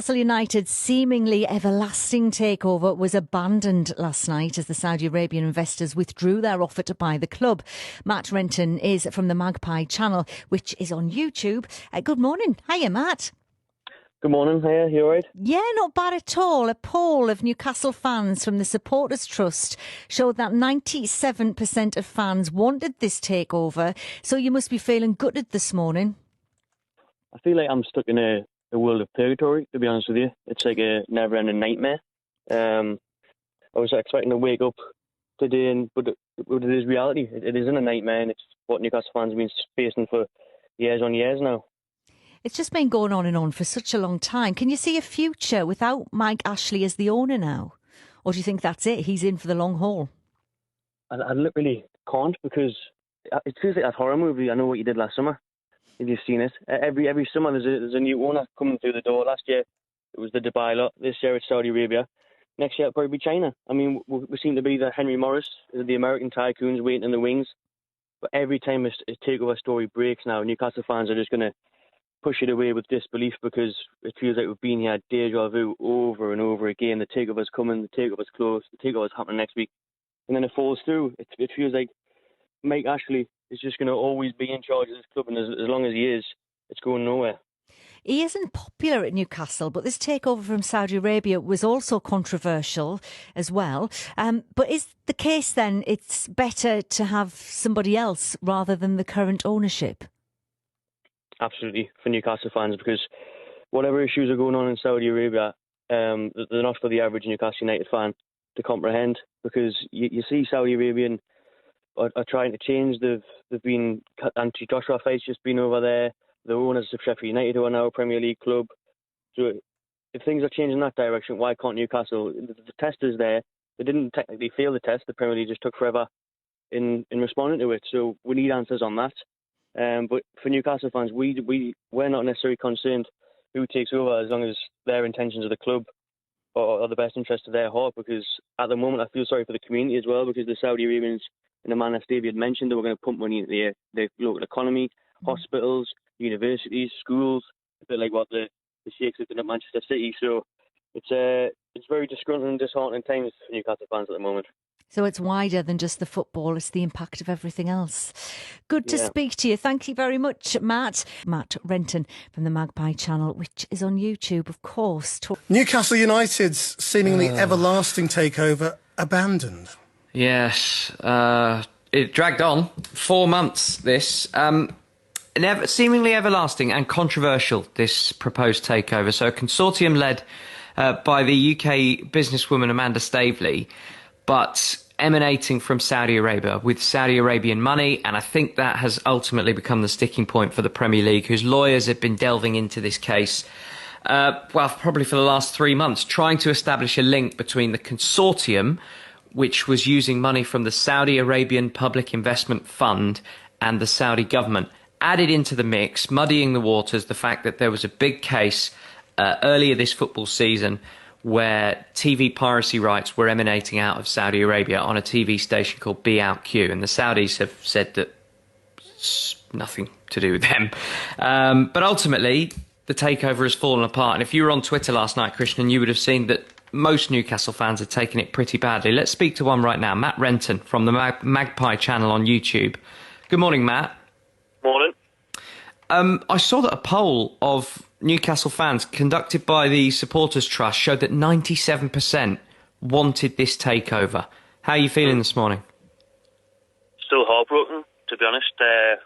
Newcastle United's seemingly everlasting takeover was abandoned last night as the Saudi Arabian investors withdrew their offer to buy the club. Matt Renton is from the Magpie channel, which is on YouTube. Good morning. Hiya, Matt. Good morning. Hiya, you all right? Yeah, not bad at all. A poll of Newcastle fans from the Supporters Trust showed that 97% of fans wanted this takeover. So you must be feeling gutted this morning. I feel like I'm stuck in a world of purgatory, to be honest with you. It's like a never-ending nightmare. I was expecting to wake up today, but it is reality. It isn't a nightmare, and it's what Newcastle fans have been facing for years on years now. It's just been going on and on for such a long time. Can you see a future without Mike Ashley as the owner now? Or do you think that's it? He's in for the long haul? I literally can't, because it feels like that horror movie, I Know What You Did Last Summer. If you've seen it, every summer there's a new owner coming through the door. Last year it was the Dubai lot. This year it's Saudi Arabia. Next year it'll probably be China. I mean, we seem to be the Henry Morris, the American tycoons waiting in the wings. But every time a takeover story breaks now, Newcastle fans are just going to push it away with disbelief, because it feels like we've been here deja vu over and over again. The takeover's coming, the takeover's close, the takeover's happening next week, and then it falls through. It feels like Mike Ashley is just going to always be in charge of this club, and as long as he is, it's going nowhere. He isn't popular at Newcastle, but this takeover from Saudi Arabia was also controversial as well. But is the case then it's better to have somebody else rather than the current ownership? Absolutely, for Newcastle fans, because whatever issues are going on in Saudi Arabia, they're not for the average Newcastle United fan to comprehend, because you see Saudi Arabian are trying to change. They've been anti-Joshua fights just been over there. The owners of Sheffield United, who are now a Premier League club. So if things are changing in that direction, why can't Newcastle? The test is there. They didn't technically fail the test. The Premier League just took forever in responding to it. So we need answers on that. But for Newcastle fans, we're not necessarily concerned who takes over, as long as their intentions of the club are the best interest of their heart. Because at the moment, I feel sorry for the community as well, because the Saudi Arabians, in the manner Stevie had mentioned, they were going to pump money into the local economy, hospitals, universities, schools, a bit like what the Sheikhs have done at Manchester City. So it's very disgruntled and disheartening times for Newcastle fans at the moment. So it's wider than just the football, it's the impact of everything else. Good to speak to you. Thank you very much, Matt. Matt Renton from the Magpie channel, which is on YouTube, of course. Newcastle United's seemingly everlasting takeover abandoned. Yes, it dragged on 4 months, this. Seemingly everlasting and controversial, this proposed takeover. So a consortium led by the UK businesswoman Amanda Staveley, but emanating from Saudi Arabia, with Saudi Arabian money, and I think that has ultimately become the sticking point for the Premier League, whose lawyers have been delving into this case, probably for the last 3 months, trying to establish a link between the consortium, which was using money from the Saudi Arabian Public Investment Fund, and the Saudi government. Added into the mix, muddying the waters, the fact that there was a big case earlier this football season where TV piracy rights were emanating out of Saudi Arabia on a TV station called Be Out Q, and the Saudis have said that it's nothing to do with them. But ultimately, the takeover has fallen apart. And if you were on Twitter last night, Christian, you would have seen that most Newcastle fans had taken it pretty badly. Let's speak to one right now, Matt Renton from the Magpie channel on YouTube. Good morning, Matt. Morning. I saw that a poll of Newcastle fans conducted by the Supporters Trust showed that 97% wanted this takeover. How are you feeling this morning? Still heartbroken, to be honest.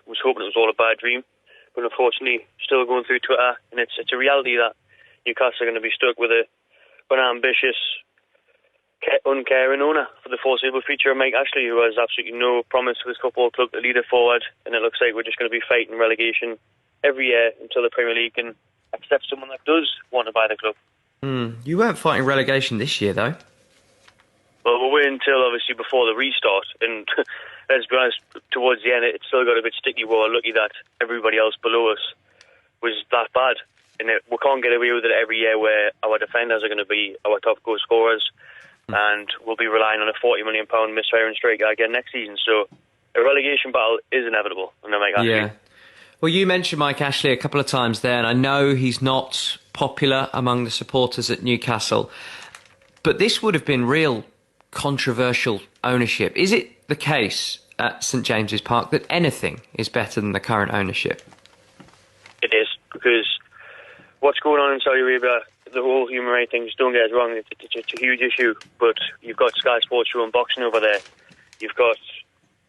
Was hoping it was all a bad dream, but unfortunately, still going through Twitter, and it's a reality that Newcastle are going to be stuck with an ambitious, uncaring owner for the foreseeable future, Mike Ashley, who has absolutely no promise for this football club to lead it forward, and it looks like we're just going to be fighting relegation every year until the Premier League can accept someone that does want to buy the club. You weren't fighting relegation this year, though. Well, we'll wait until, obviously, before the restart, and let's be honest, towards the end, it still got a bit sticky. We were lucky that everybody else below us was that bad, and we can't get away with it every year where our defenders are going to be our top goal scorers, and we'll be relying on a £40 million misfiring striker again next season. So a relegation battle is inevitable. And Mike Ashley. Yeah. Well, you mentioned Mike Ashley a couple of times there, and I know he's not popular among the supporters at Newcastle. But this would have been real controversial ownership. Is it the case at St James's Park that anything is better than the current ownership? It is, because what's going on in Saudi Arabia, the whole human rights things, don't get us wrong, it's a huge issue, but you've got Sky Sports showing boxing over there. You've got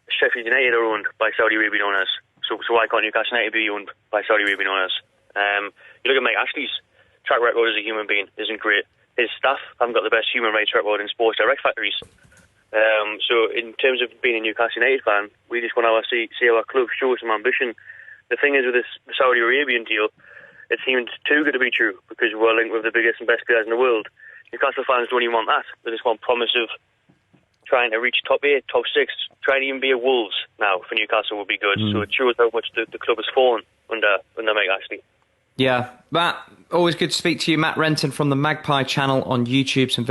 Sheffield United are owned by Saudi Arabian owners. So why can't Newcastle United be owned by Saudi Arabian owners? You look at Mike Ashley's track record as a human being isn't great. His staff haven't got the best human rights record in sports direct factories. So in terms of being a Newcastle United fan, we just want to see our club show some ambition. The thing is with this Saudi Arabian deal, it seemed too good to be true because we're linked with the biggest and best players in the world. Newcastle fans don't even want that. They just want promise of trying to reach top 8, top 6, trying to even be a Wolves now for Newcastle would be good. So it shows how much the club has fallen under Mike Ashley. Yeah, Matt, always good to speak to you. Matt Renton from the Magpie channel on YouTube. Some